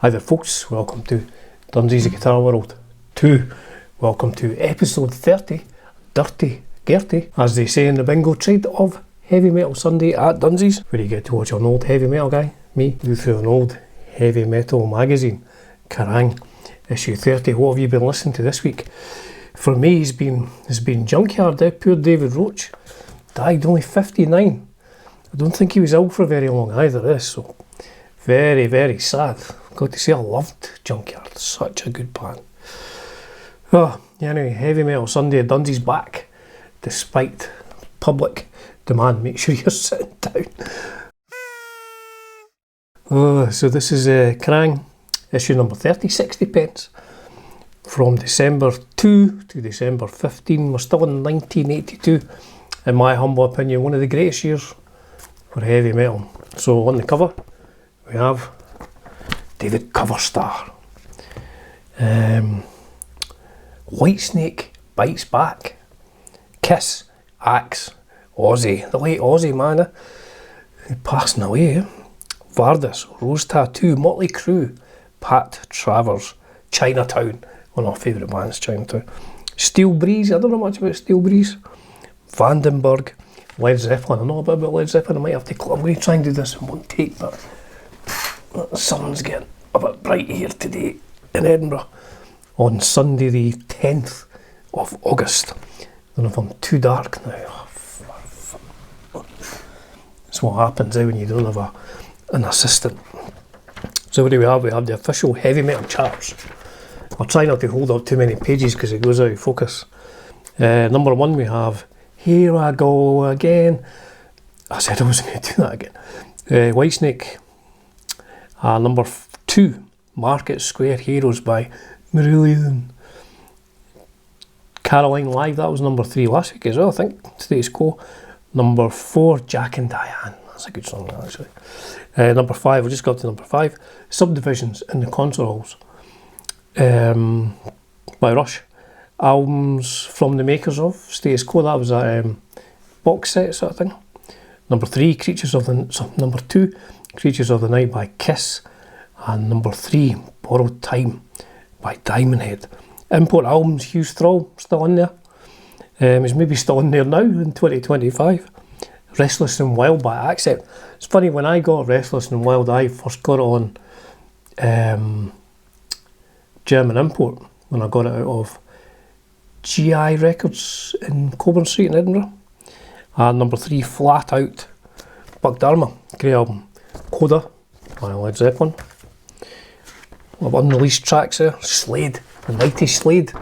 Hi there folks, welcome to Dunsies of Guitar World 2. Welcome to episode 30, Dirty Gertie, as they say in the bingo trade of Heavy Metal Sunday at Dunsies, where you get to watch an old heavy metal guy, me, go through an old heavy metal magazine, Kerrang, issue 30. What have you been listening to this week? For me, it's been Junkyard, poor David Roach, died only 59. I don't think he was ill for very long either, so very, very sad. Got to say I loved Junkyard, such a good band. Oh, anyway, Heavy Metal Sunday, Dunsies back, despite public demand. Make sure you're sitting down. So this is Kerrang, issue number 30, 60 pence. From December 2 to December 15, we're still in 1982. In my humble opinion, one of the greatest years for heavy metal. So on the cover, we have David Coverstar. Whitesnake bites back. Kiss, Axe, OZZY, the late OZZY man, passing away. VARDIS, Rose Tattoo, Motley CRUE, Pat Travers, Chinatown, one of our favourite bands, Chinatown. Steel Breeze, I don't know much about Steel Breeze. Vandenberg, Led Zeppelin, I know a bit about Led Zeppelin, I might have to I'm going to try and do this in one take, but the sun's getting a bit bright here today in Edinburgh on Sunday the 10th of August. I don't know if I'm too dark now. That's what happens when you don't have an assistant. So what do we have? We have the official heavy metal charts. I'll try not to hold up too many pages because it goes out of focus. Number one, we have Here I Go Again. I said I wasn't going to do that again. Whitesnake. Number 2, Market Square Heroes by Marillion. Caroline Live, that was number 3 last week as well, I think. Status Quo. Number 4, Jack and Diane. That's a good song, actually. Number 5, we just got to number 5. Subdivisions in the Concert Halls by Rush. Albums from the makers of Status Quo, that was a box set sort of thing. Number 3, number 2, Creatures of the Night by Kiss. And number 3, Borrowed Time by Diamond Head. Import albums, Hughes Thrall, still in there. It's maybe still in there now in 2025. Restless and Wild by Accept. It's funny, when I got Restless and Wild, I first got it on German import, when I got it out of GI Records in Coburn Street in Edinburgh. And number 3, Flat Out, Buck Dharma, great album. Coda by Led Zeppelin. Of unreleased tracks there. Slade, the mighty Slade.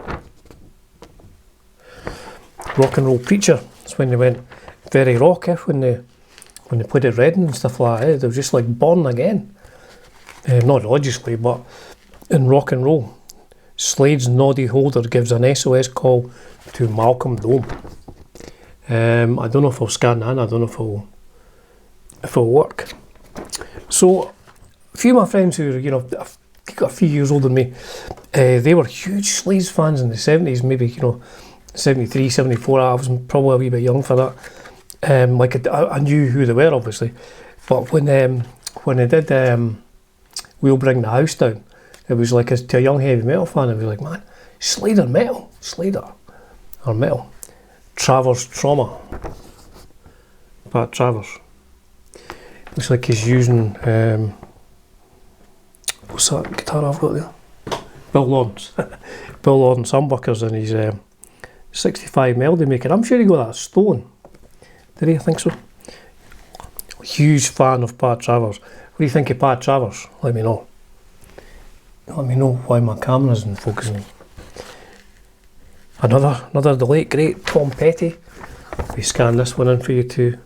Rock and Roll Preacher. That's when they went very rock, when they played at Reading and stuff like that. They were just like born again. Not religiously, but in rock and roll. Slade's Noddy Holder gives an SOS call to Malcolm Dome. I don't know if I'll scan that. I don't know if it'll work. So, a few of my friends who are, got a few years older than me, they were huge Slade's fans in the 70s, maybe, 73, 74, I was probably a wee bit young for that. I knew who they were, obviously, but when they did We'll Bring the House Down, it was like, to a young heavy metal fan, it was like, man, Slade or metal? Slader or metal? Travers Trauma. Pat Travers. Looks like he's using, what's that guitar I've got there? Bill Lawrence. Bill Lawrence humbuckers in his 65 Melody Maker. I'm sure he got that stolen. Did he? I think so. Huge fan of Pat Travers. What do you think of Pat Travers? Let me know. Let me know why my camera isn't focusing. Another the late great Tom Petty. We scan this one in for you to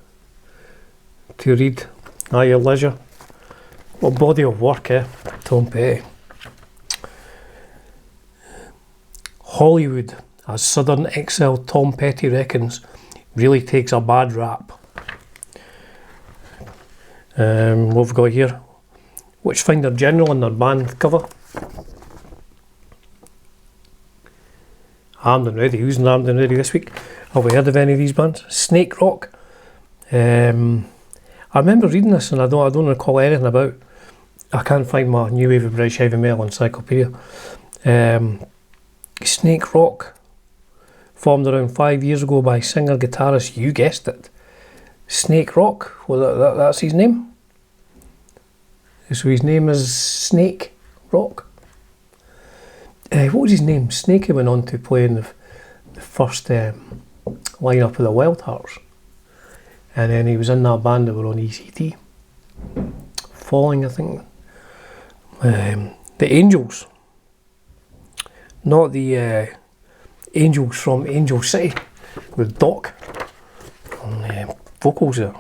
read at your leisure. What body of work, Tom Petty. Hollywood, as Southern Excel Tom Petty reckons, really takes a bad rap. What have we got here? Witchfinder General on their band cover. Armed and Ready. Who's in Armed and Ready this week? Have we heard of any of these bands? Snake Rock. I remember reading this and I don't recall anything about I can't find my New Wave of British Heavy Metal encyclopedia. Snake Rock, formed around 5 years ago by singer-guitarist, you guessed it, Snake Rock. Well, that's his name. So his name is Snake Rock. What was his name? Snakey went on to play in the first lineup of the Wild Hearts. And then he was in that band that were on ECT. Falling, I think. The Angels. Not the Angels from Angel City with Doc on vocals there.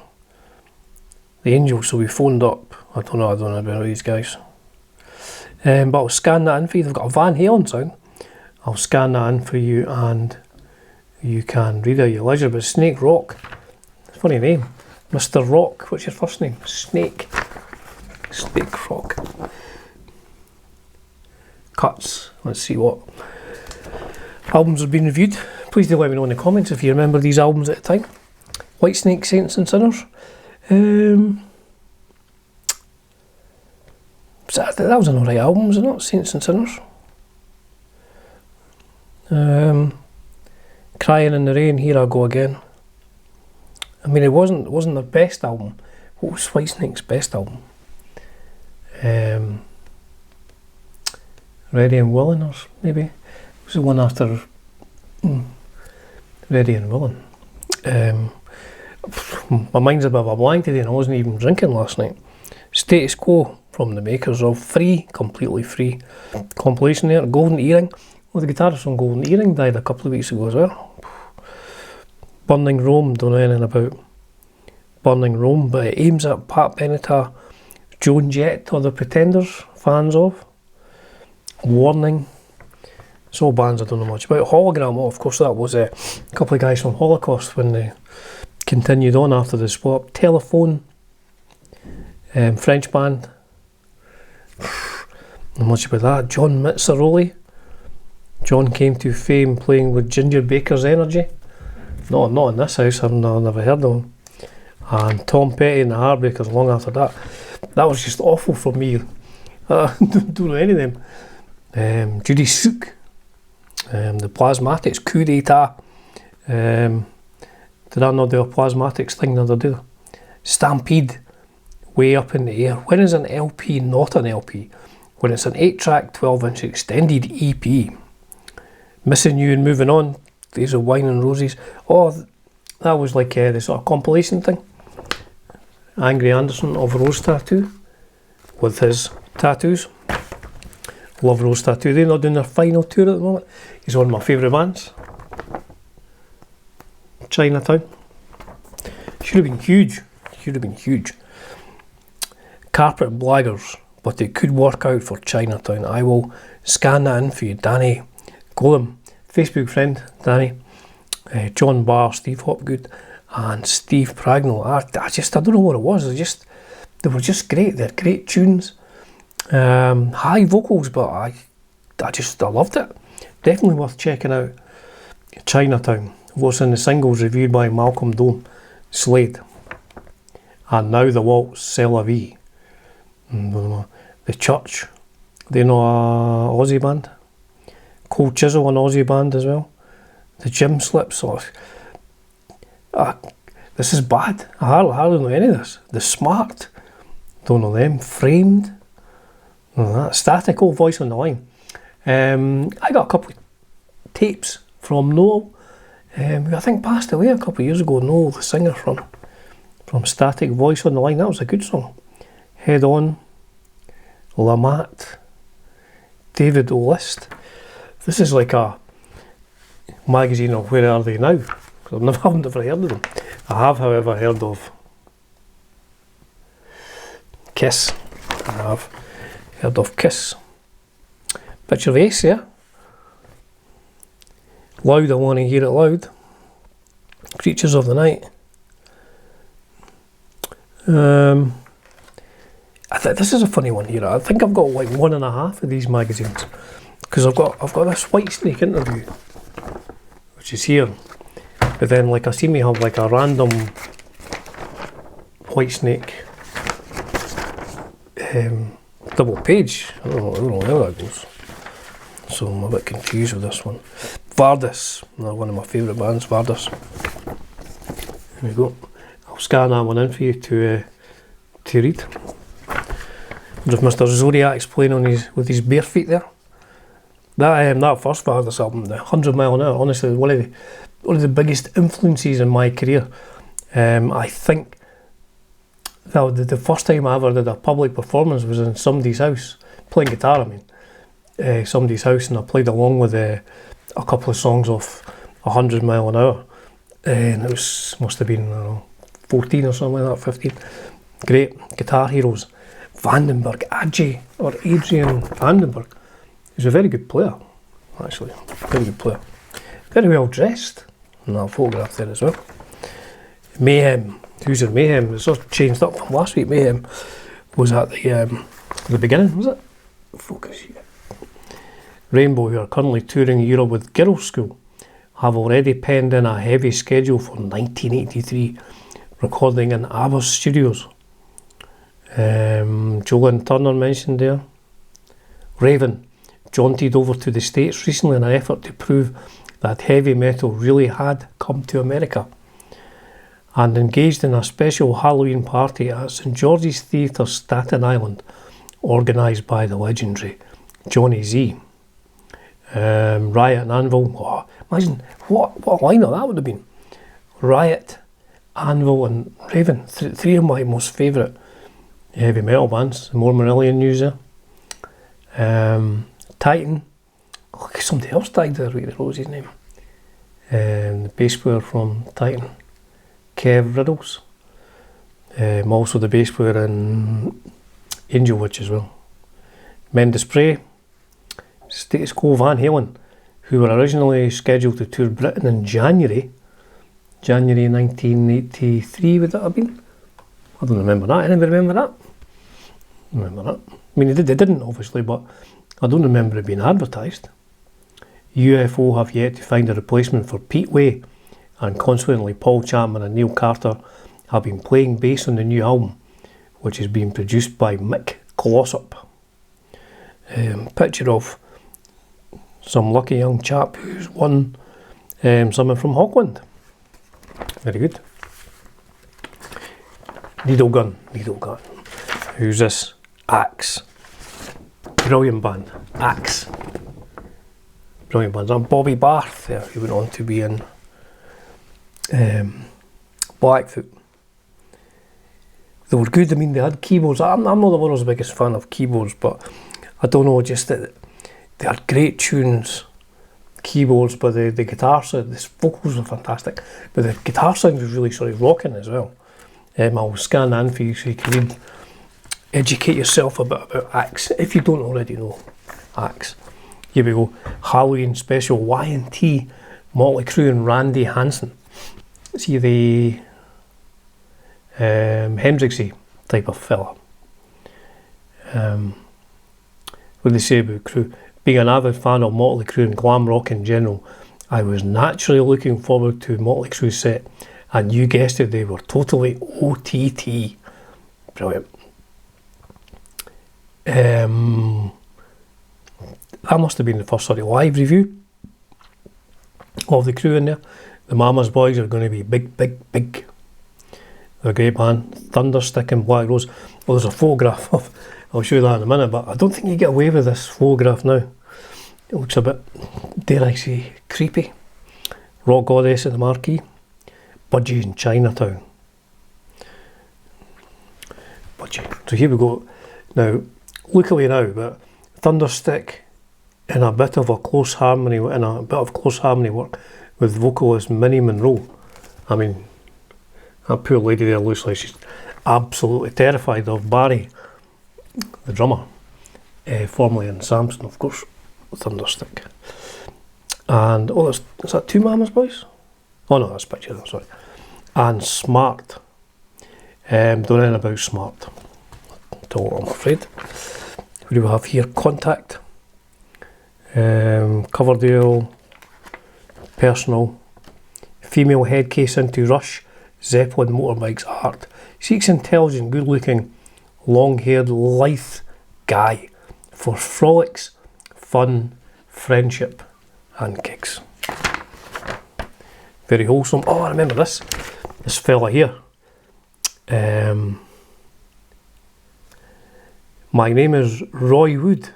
The Angels, so we phoned up. I don't know about these guys. But I'll scan that in for you. They've got a Van Halen sound. I'll scan that in for you and you can read out your leisure. But Snake Rock, funny name. Mr. Rock, what's your first name? Snake. Snake Rock. Cuts. Let's see what albums have been reviewed. Please do let me know in the comments if you remember these albums at the time. Whitesnake, Saints and Sinners. That was an alright album, was it not? Saints and Sinners. Crying in the Rain, Here I Go Again. I mean, it wasn't their best album. What was Whitesnake's best album? Ready and Willing, or maybe it was the one after Ready and Willing. My mind's a bit of a blank today and I wasn't even drinking last night. Status Quo, from the makers of Free, completely free compilation there. Golden Earring. Well, the guitarist from Golden Earring died a couple of weeks ago as well. Burning Rome, don't know anything about Burning Rome, but it aims at Pat Benatar, Joan Jett, or the Pretenders, fans of. Warning. It's all bands I don't know much about. Hologram, well, of course that was a couple of guys from Holocaust when they continued on after the split. Telephone, French band. Not much about that. John Mitzaroli. John came to fame playing with Ginger Baker's Energy. Not in this house, I've never heard of him. And Tom Petty and the Heartbreakers long after that. That was just awful for me. Don't know any of them. Judy Sook. The Plasmatics, Coup d'etat. Did I not do a Plasmatics thing the other day? Stampede, Way Up in the Air. When is an LP not an LP? When it's an 8-track, 12-inch extended EP. Missing You and Moving On, Days of Wine and Roses. Oh, that was like the sort of compilation thing. Angry Anderson of Rose Tattoo, with his tattoos. Love Rose Tattoo. They're not doing their final tour at the moment. He's one of my favourite bands. Chinatown. Should have been huge. Should have been huge. Carpet Blaggers, but it could work out for Chinatown. I will scan that in for you. Danny Golem, Facebook friend, Danny. John Barr, Steve Hopgood, and Steve Pragnell. I don't know what it was. They were just great. They're great tunes. High vocals, but I loved it. Definitely worth checking out. Chinatown. What's in the singles reviewed by Malcolm Dome, Slade, and Now the Waltz, C'est La Vie. The Church, they know a Aussie band. Cold Chisel, an Aussie band as well. The Gym Slips. This is bad. I hardly know any of this. The Smart, don't know them. Framed, don't know that. Static, Old Voice on the Line. I got a couple of tapes from Noel, who I think passed away a couple of years ago. Noel, the singer from Static, Voice on the Line. That was a good song. Head On, Lamat, David List. This is like a magazine of Where Are They Now? I've never heard of them. I have, however, heard of Kiss. I have heard of Kiss. Picture of Ace, yeah. Loud, I Want to Hear It Loud. Creatures of the Night. This is a funny one here. I think I've got like 1.5 of these magazines because I've got this Whitesnake interview, which is here, but then like I seem to have like a random Whitesnake double page. I don't know how that goes. So I'm a bit confused with this one. VARDIS, one of my favourite bands, VARDIS. There we go. I'll scan that one in for you to read. Just Mr. Zodiac's playing on with his bare feet there. That first VARDIS album, the 100 Mile an Hour, honestly, one of the biggest influences in my career. I think that the first time I ever did a public performance was in somebody's house, playing guitar, I mean. Somebody's house, and I played along with a couple of songs off 100 Mile an Hour. And it must have been, I don't know, 14 or something like that, 15. Great guitar heroes. Vandenberg, Adrian Vandenberg. He's a very good player, actually. Very good player. Very well dressed. And I'll photograph there as well. Mayhem. Who's in Mayhem? It's sort of changed up from last week. Mayhem was at the beginning, was it? Focus here. Rainbow, who are currently touring Europe with Girls' School, have already penned in a heavy schedule for 1983, recording in ABBA's studios. Jolyn Turner mentioned there. Raven jaunted over to the States recently in an effort to prove that heavy metal really had come to America, and engaged in a special Halloween party at St George's Theatre, Staten Island, organised by the legendary Johnny Z. Riot and Anvil. Oh, imagine what a lineup that would have been. Riot, Anvil and Raven. Three of my most favourite heavy metal bands. More Marillion news there. Titan. Oh, somebody else died there. What was his name? The bass player from Titan. Kev Riddles. Also the bass player in Angel Witch as well. Mendes Prey. Status Quo Van Halen, who were originally scheduled to tour Britain in January 1983, would that have been? I don't remember that. Anybody remember that? Remember that? I mean, they didn't obviously, but I don't remember it being advertised. UFO have yet to find a replacement for Pete Way, and consequently Paul Chapman and Neil Carter have been playing bass on the new album, which is being produced by Mick Glossop. Picture of some lucky young chap who's won something from Hawkwind. Very good. Needle Gun. Who's this? Axe. Brilliant band. Axe. Brilliant band. And Bobby Barth there, who went on to be in Blackfoot. They were good. I mean, they had keyboards. I'm not the world's biggest fan of keyboards, but I don't know, just that they had great tunes, keyboards, but the guitar sound, the vocals were fantastic, but the guitar sound was really sort of rocking as well. I'll scan that in for you so you can educate yourself a bit about Axe, if you don't already know Axe. Here we go. Halloween special Y&T, Motley Crue and Randy Hansen. See the Hendrixy type of fella. What they say about Crue. Being an avid fan of Motley Crue and glam rock in general, I was naturally looking forward to Motley Crue's set, and you guessed it, they were totally OTT. Brilliant. That must have been the first sort of live review of the Crue in there. The Mama's Boys are going to be big. They're a great band. Thunderstick and Black Rose. Well, there's a photograph of, I'll show you that in a minute, but I don't think you get away with this photograph now. It looks a bit, dare I say, creepy. Rock Goddess at the marquee. Budgie in Chinatown. Budgie. So here we go. Now, look away now, but Thunderstick in a bit of close harmony work with vocalist Minnie Monroe. I mean, that poor lady there looks like she's absolutely terrified of Barry, the drummer, formerly in Samson, of course, Thunderstick. And, oh, is that two Mama's Boys? Oh no, that's a picture there, sorry. And Smart. Don't know anything about Smart at all, I'm afraid. Who do we have here? Contact. Coverdale. Personal. Female head case into Rush. Zeppelin motorbikes art. Seeks intelligent, good looking, long haired, lithe guy for frolics, fun, friendship and gigs. Very wholesome. Oh, I remember this fella here. My name is Roy Wood,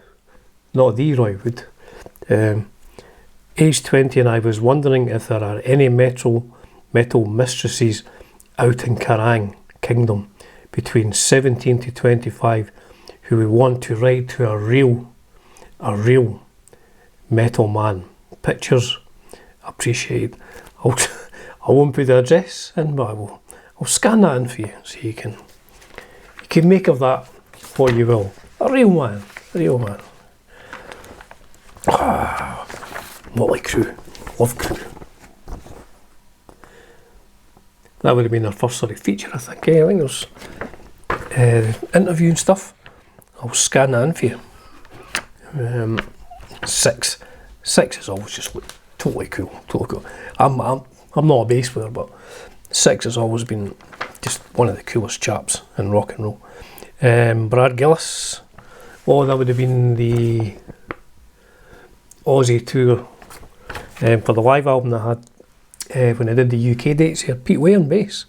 not the Roy Wood. Age 20, and I was wondering if there are any metal mistresses out in Kerrang Kingdom between 17 to 25 who would want to ride to a real metal man. Pictures appreciated. I won't put the address in, but I'll scan that in for you so you can make of that what you will. A real man. Motley Crue. Love Crue. That would have been their first sort of feature, I think. I think there's interview and stuff. I'll scan that in for you. 6 is always just like totally cool. I'm not a bass player, but 6 has always been just one of the coolest chaps in rock and roll. Brad Gillis. Oh, that would have been the OZZY tour for the live album I had when I did the UK dates here. Pete Way on bass,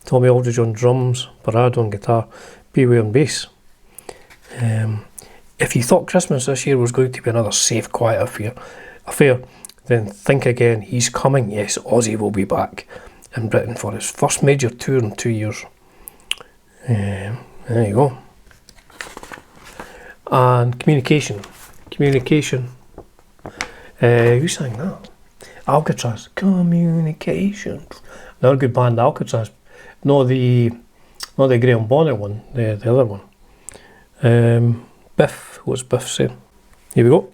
Tommy Aldridge on drums, Brad on guitar, Pete Way on bass. If you thought Christmas this year was going to be another safe, quiet affair, then think again. He's coming. Yes, OZZY will be back in Britain for his first major tour in 2 years. There you go. And communication. Who sang that? Alcatraz. Communication. Another good band, Alcatraz. Not the Graham Bonnet one. The other one. Biff. What's Biff saying? Here we go.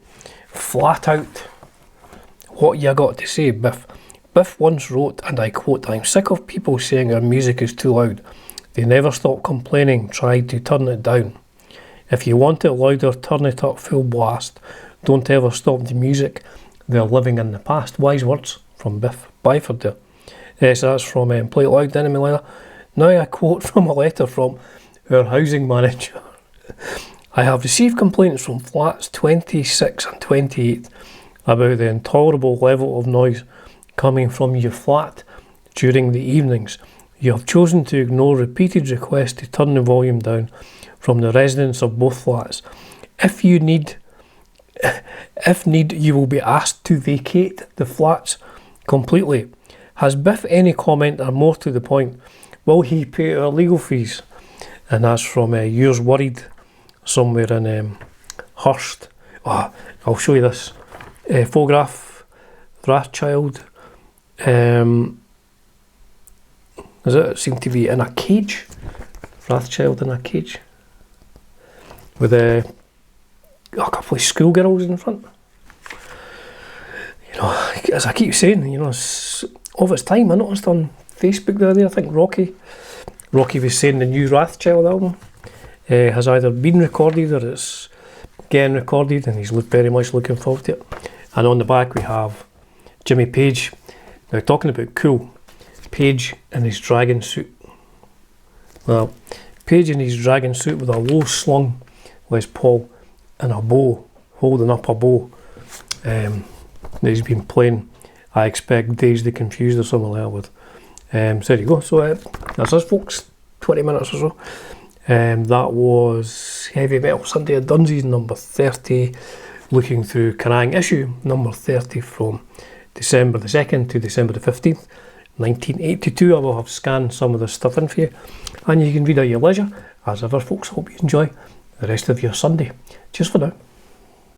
Flat out. What you got to say, Biff? Biff once wrote, and I quote, "I'm sick of people saying our music is too loud. They never stop complaining, try to turn it down. If you want it louder, turn it up full blast. Don't ever stop the music. They're living in the past." Wise words from Biff Byford there. So that's from Play It Loud, didn't it, Leila? Now a quote from a letter from our housing manager. "I have received complaints from flats 26 and 28 about the intolerable level of noise coming from your flat during the evenings. You have chosen to ignore repeated requests to turn the volume down from the residents of both flats. If need, you will be asked to vacate the flats completely. Has Biff any comment, or more to the point, will he pay our legal fees?" And that's from Yours Worried, somewhere in Hurst. Oh, I'll show you this photograph. Rothschild. Does it seem to be in a cage? Rothschild in a cage with a couple of schoolgirls in front. You know, as I keep saying, you know, it's of its time. I noticed on Facebook the other day, I think Rocky was saying the new Rothschild album has either been recorded or it's getting recorded, and he's very much looking forward to it. And on the back we have Jimmy Page. Now, talking about cool, Page in his dragon suit. Well, Page in his dragon suit with a low slung Les Paul and a bow, holding up a bow that he's been playing, I expect, Dazed and Confused or something like that with. So there you go. So that's us, folks. 20 minutes or so. That was Heavy Metal Sunday at Dunsies number 30, looking through Kerrang issue number 30 from December the 2nd to December the 15th, 1982. I will have scanned some of the stuff in for you, and you can read at your leisure. As ever, folks, hope you enjoy the rest of your Sunday. Cheers for now.